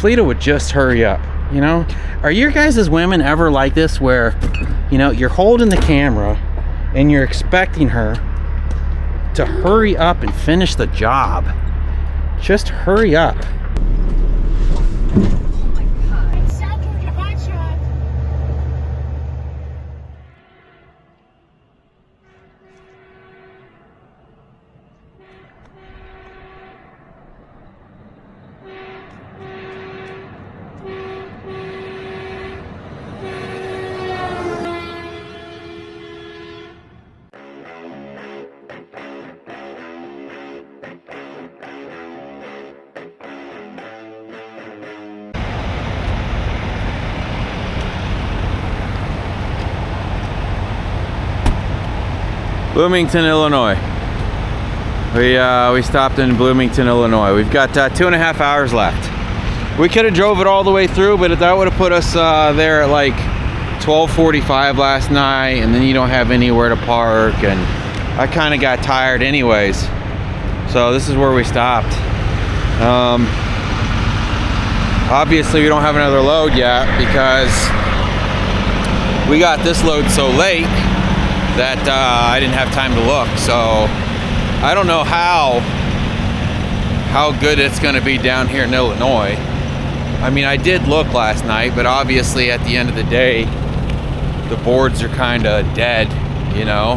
Fleeta would just hurry up, you know? Are your guys' women ever like this where, you know, you're holding the camera and you're expecting her to hurry up and finish the job? Just hurry up. Bloomington, Illinois. We stopped in Bloomington, Illinois. We've got 2.5 hours left. We could have drove it all the way through, but that would have put us there at like 12:45 last night, and then you don't have anywhere to park, and I kind of got tired anyways. So this is where we stopped. Obviously we don't have another load yet because we got this load so late that I didn't have time to look. So I don't know how good it's going to be down here in Illinois. I mean, I did look last night, but obviously at the end of the day, the boards are kind of dead, you know.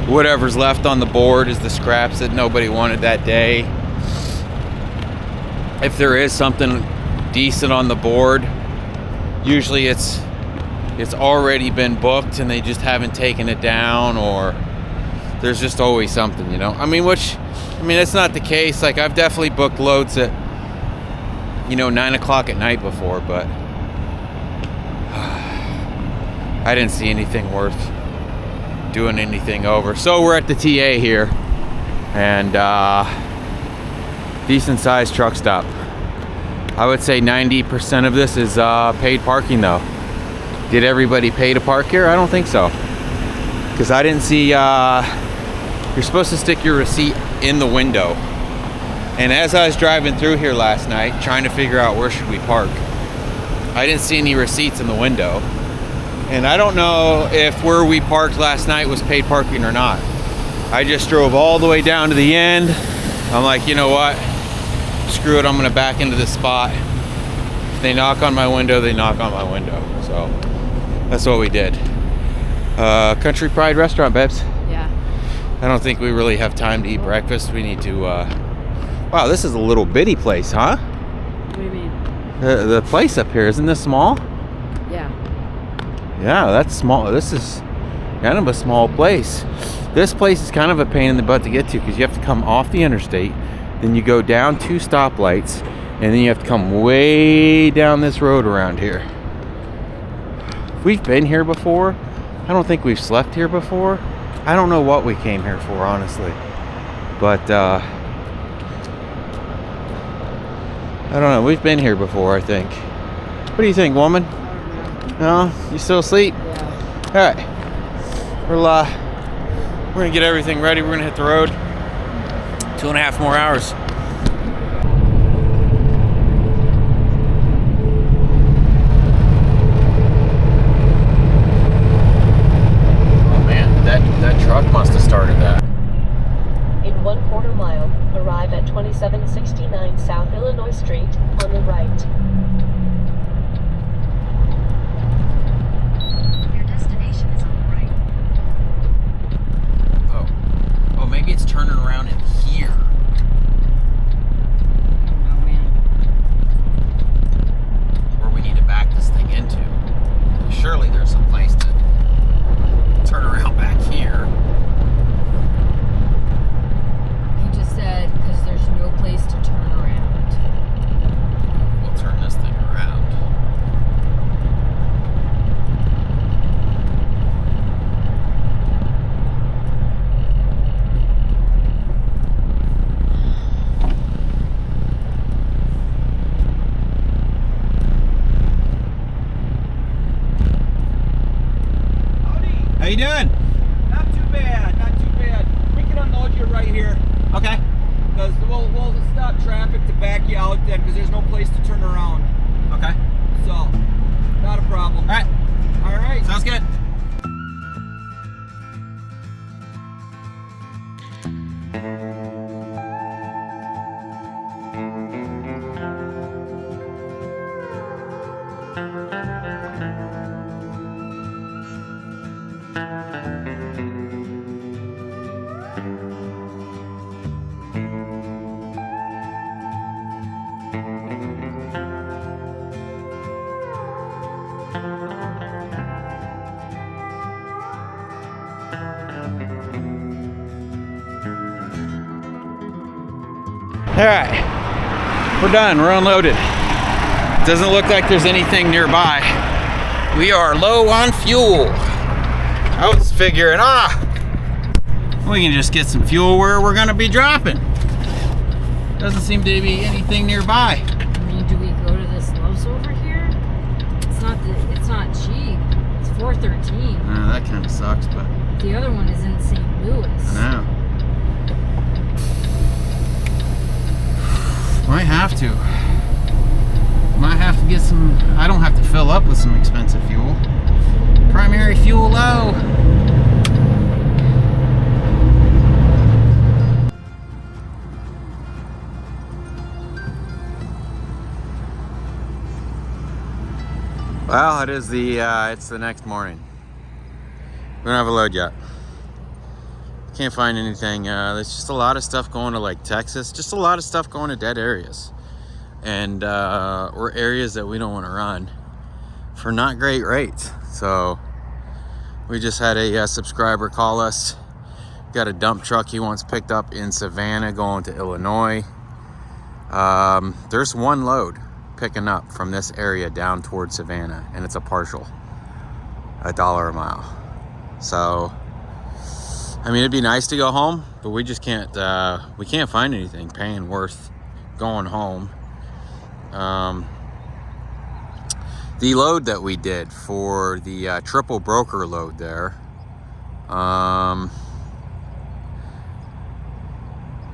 Whatever's left on the board is the scraps that nobody wanted that day. If there is something decent on the board, usually it's already been booked and they just haven't taken it down, or there's just always something, you know. I mean, it's not the case. Like, I've definitely booked loads at, you know, 9 o'clock at night before, but I didn't see anything worth doing anything over. So we're at the TA here, and decent sized truck stop. I would say 90% of this is paid parking though. Did everybody pay to park here? I don't think so, because I didn't see, you're supposed to stick your receipt in the window. And as I was driving through here last night, trying to figure out where should we park, I didn't see any receipts in the window. And I don't know if where we parked last night was paid parking or not. I just drove all the way down to the end. I'm like, you know what? Screw it, I'm gonna back into this spot. If they knock on my window, they knock on my window. So that's what we did. Country Pride restaurant, babes. Yeah. I don't think we really have time to eat breakfast. We need to, wow, this is a little bitty place, huh? What do you mean? The place up here, isn't this small? Yeah. Yeah, that's small. This is kind of a small place. This place is kind of a pain in the butt to get to because you have to come off the interstate, then you go down 2 stoplights, and then you have to come way down this road around here. We've been here before. I don't think we've slept here before. I don't know what we came here for, honestly. But, I don't know. We've been here before, I think. What do you think, woman? No? You still asleep? Yeah. Alright. We're gonna get everything ready. We're gonna hit the road. 2.5 more hours. That truck must have started that. In 1/4 mile, arrive at 2769 South Illinois Street on the right. Your destination is on the right. Oh, maybe it's turning around in here. I don't know, man. Where we need to back this thing into. Surely there's some place to turn around back here. He just said, because there's no place to turn around. We'll turn this thing around. How you doing? Not too bad, not too bad. We can unload you right here. Okay. Because we'll stop traffic to back you out then, because there's no place to turn around. All right, we're done, we're unloaded. Doesn't look like there's anything nearby. We are low on fuel. I was figuring, we can just get some fuel where we're gonna be dropping. Doesn't seem to be anything nearby. I mean, do we go to this Lowe's over here? It's not cheap. It's $4.13. That kind of sucks, but The other one is in St. Louis. I know. Might have to. Might have to get some. I don't have to fill up with some expensive fuel. Primary fuel low. Well, it is it's the next morning. We don't have a load yet. Can't find anything. There's just a lot of stuff going to like Texas. Just a lot of stuff going to dead areas. And or areas that we don't want to run for not great rates. So we just had a subscriber call us. Got a dump truck he wants picked up in Savannah going to Illinois. There's one load picking up from this area down towards Savannah, and it's a partial, $1 a mile. So I mean, it'd be nice to go home, but we just can't we can't find anything paying worth going home. The load that we did for the triple broker load there,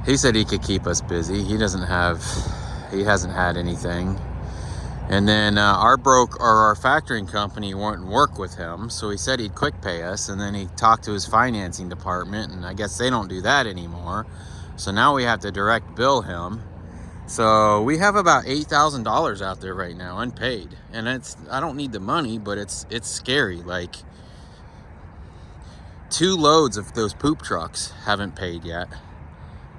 he said he could keep us busy. He hasn't had anything. And then our factoring company wouldn't work with him, so he said he'd quick pay us, and then he talked to his financing department, and I guess they don't do that anymore. So now we have to direct bill him. So we have about $8,000 out there right now unpaid, and I don't need the money, but it's scary. Like 2 loads of those poop trucks haven't paid yet,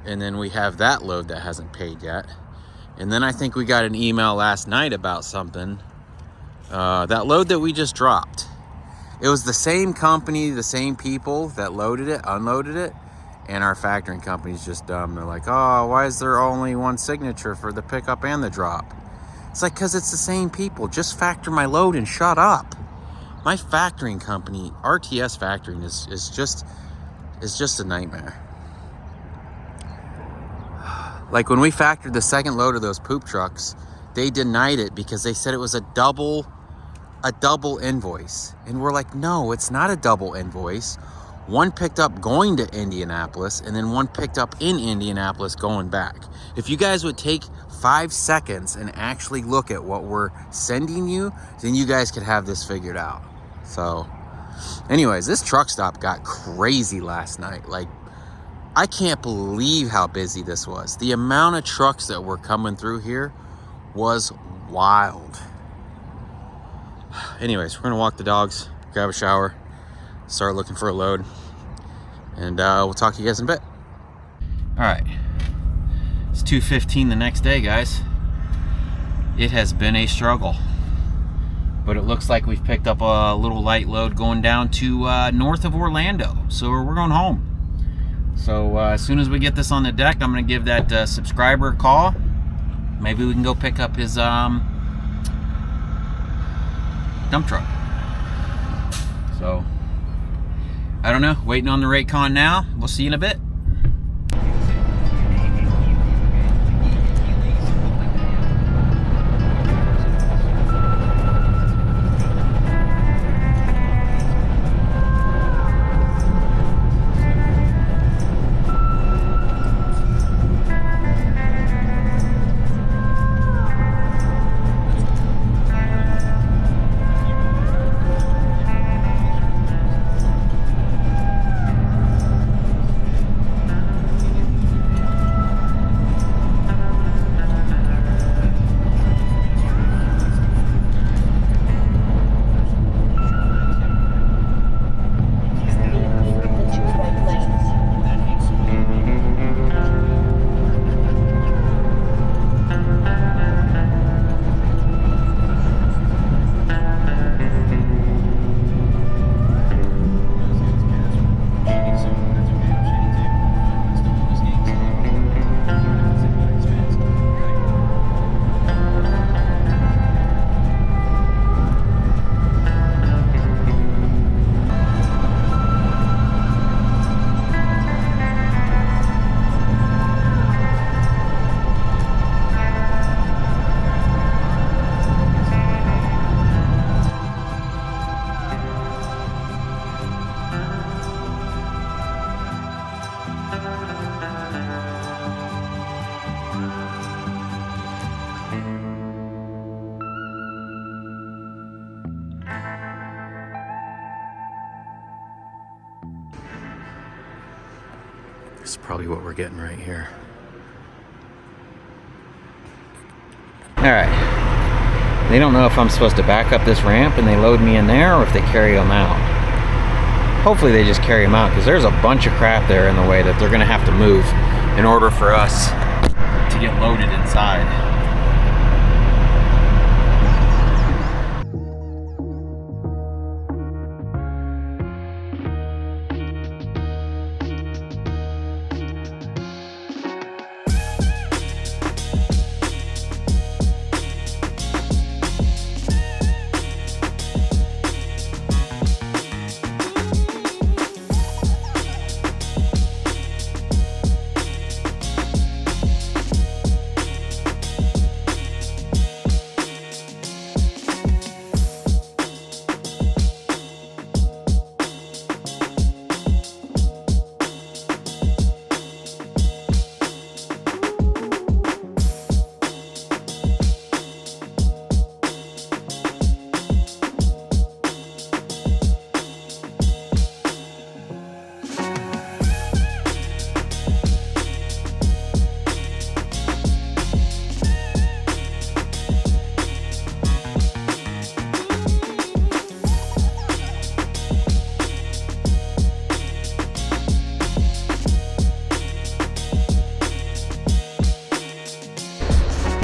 and then we have that load that hasn't paid yet. And then I think we got an email last night about something. That load that we just dropped. It was the same company, the same people that loaded it, unloaded it. And our factoring company's just dumb. They're like, oh, why is there only one signature for the pickup and the drop? It's like, because it's the same people. Just factor my load and shut up. My factoring company, RTS Factoring, is just a nightmare. Like when we factored the second load of those poop trucks, they denied it because they said it was a double invoice. And we're like, no, it's not a double invoice. One picked up going to Indianapolis, and then one picked up in Indianapolis going back. If you guys would take 5 seconds and actually look at what we're sending you, then you guys could have this figured out. So anyways, this truck stop got crazy last night. Like, I can't believe how busy this was. The amount of trucks that were coming through here was wild. Anyways, we're gonna walk the dogs, grab a shower, start looking for a load, and we'll talk to you guys in a bit. All right, it's 2:15 the next day, guys. It has been a struggle, but it looks like we've picked up a little light load going down to north of Orlando, so we're going home. So as soon as we get this on the deck, I'm going to give that subscriber a call. Maybe we can go pick up his dump truck. So, I don't know. Waiting on the Raycon now. We'll see you in a bit. This is probably what we're getting right here. All right. They don't know if I'm supposed to back up this ramp and they load me in there, or if they carry them out. Hopefully they just carry them out, because there's a bunch of crap there in the way that they're gonna have to move in order for us to get loaded inside.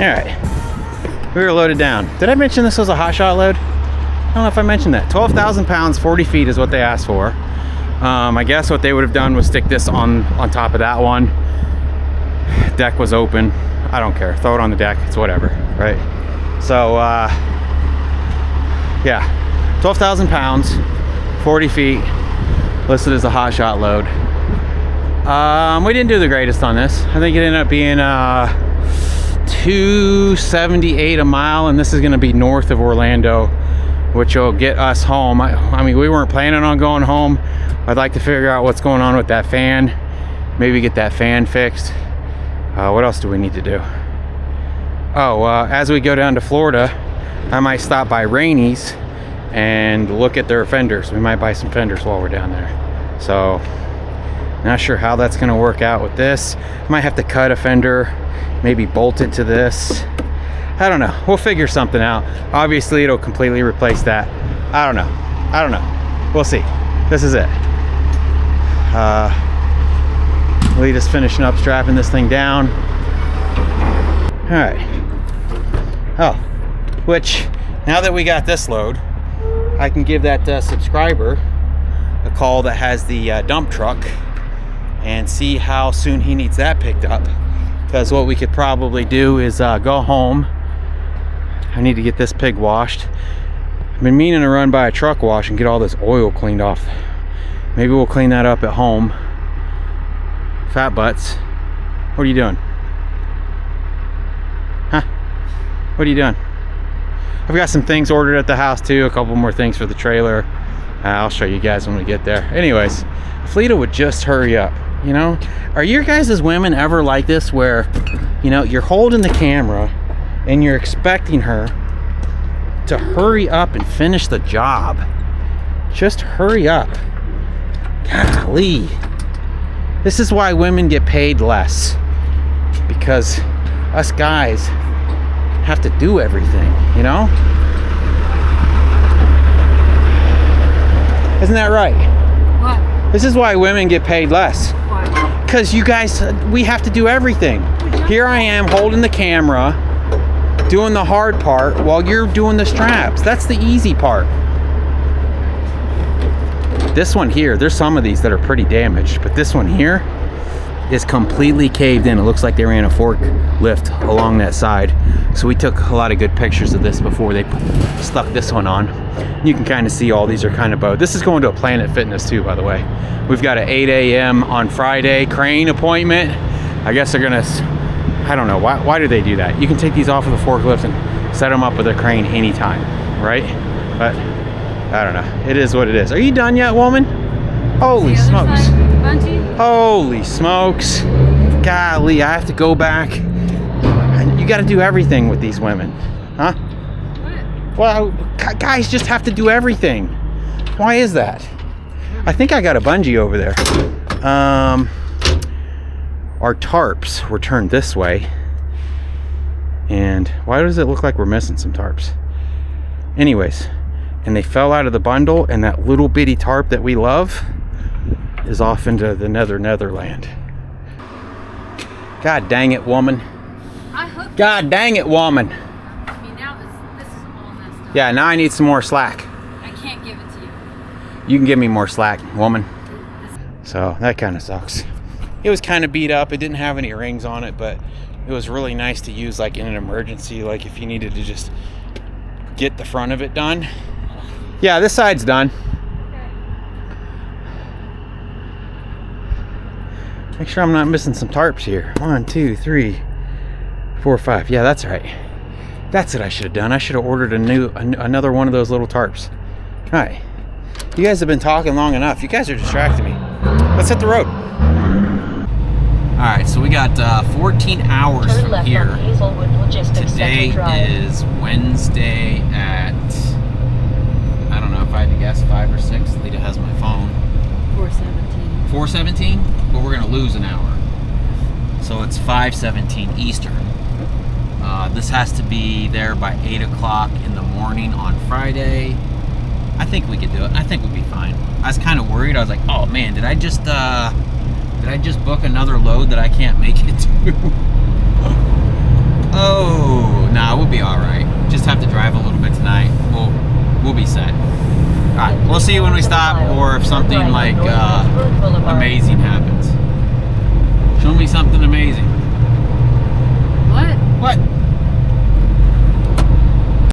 All right, we were loaded down. Did I mention this was a hotshot load? I don't know if I mentioned that. 12,000 pounds, 40 feet is what they asked for. I guess what they would have done was stick this on top of that one. Deck was open. I don't care. Throw it on the deck. It's whatever, right? So, yeah, 12,000 pounds, 40 feet, listed as a hotshot load. We didn't do the greatest on this. I think it ended up being $278 a mile, and this is going to be north of Orlando, which will get us home. I mean, we weren't planning on going home. I'd like to figure out what's going on with that fan, maybe get that fan fixed. What else do we need to do? Oh, as we go down to Florida, I might stop by Rainey's and look at their fenders. We might buy some fenders while we're down there. So not sure how that's going to work out with this. Might have to cut a fender, maybe bolt it to this. I don't know. We'll figure something out. Obviously, it'll completely replace that. I don't know. We'll see. This is it. Lee just finishing up strapping this thing down. All right. Oh, which now that we got this load, I can give that subscriber a call that has the dump truck and see how soon he needs that picked up. Because what we could probably do is go home. I need to get this pig washed. I've been meaning to run by a truck wash and get all this oil cleaned off. Maybe we'll clean that up at home. Fat butts, what are you doing? Huh? What are you doing? I've got some things ordered at the house too, a couple more things for the trailer. I'll show you guys when we get there. Anyways, Fleeta would just hurry up, you know? Are your guys as women ever like this where, you know, you're holding the camera and you're expecting her to hurry up and finish the job? Just hurry up. Golly. This is why women get paid less, because us guys have to do everything, you know? Isn't that right? What? This is why women get paid less. Why? Because you guys, we have to do everything. Here I am holding the camera, doing the hard part while you're doing the straps. That's the easy part. This one here, there's some of these that are pretty damaged, but this one here is completely caved in. It looks like they ran a forklift along that side. So we took a lot of good pictures of this before they stuck this one on. You can kind of see all these are kind of bowed. This is going to a Planet Fitness too, by the way. We've got an 8 a.m. on Friday crane appointment. I guess they're gonna, I don't know, why do they do that? You can take these off of the forklift and set them up with a crane anytime, right? But I don't know. It is what it is. Are you done yet, woman? Holy smokes. Holy smokes. Golly, I have to go back. And you got to do everything with these women. Huh? What? Well, guys just have to do everything. Why is that? I think I got a bungee over there. our tarps were turned this way. And why does it look like we're missing some tarps? Anyways, and they fell out of the bundle, and that little bitty tarp that we love is off into the netherland. God dang it, woman. God dang it, woman. I mean, now this is all messed up. Yeah, now I need some more slack. I can't give it to you. You can give me more slack, woman. So that kind of sucks. It was kind of beat up. It didn't have any rings on it, but it was really nice to use like in an emergency, like if you needed to just get the front of it done. Yeah, this side's done. Make sure I'm not missing some tarps here. 1, 2, 3, 4, 5. Yeah, that's right. That's what I should have done. I should have ordered another one of those little tarps. All right. You guys have been talking long enough. You guys are distracting me. Let's hit the road. All right, so we got 14 hours Turn from left here. on Hazelwood Logistics Today Center Drive. is Wednesday at, I don't know if I had to guess, 5 or 6. Lita has my phone. 417. 4:17, but we're gonna lose an hour. So it's 5:17 Eastern. This has to be there by 8 o'clock in the morning on Friday. I think we could do it. I think we'll be fine. I was kind of worried. I was like, oh man, did I just book another load that I can't make it to? Oh, nah, we'll be all right. Just have to drive a little bit tonight. We'll be set. All right, we'll see you when we stop, or if something like amazing happens. Show me something amazing.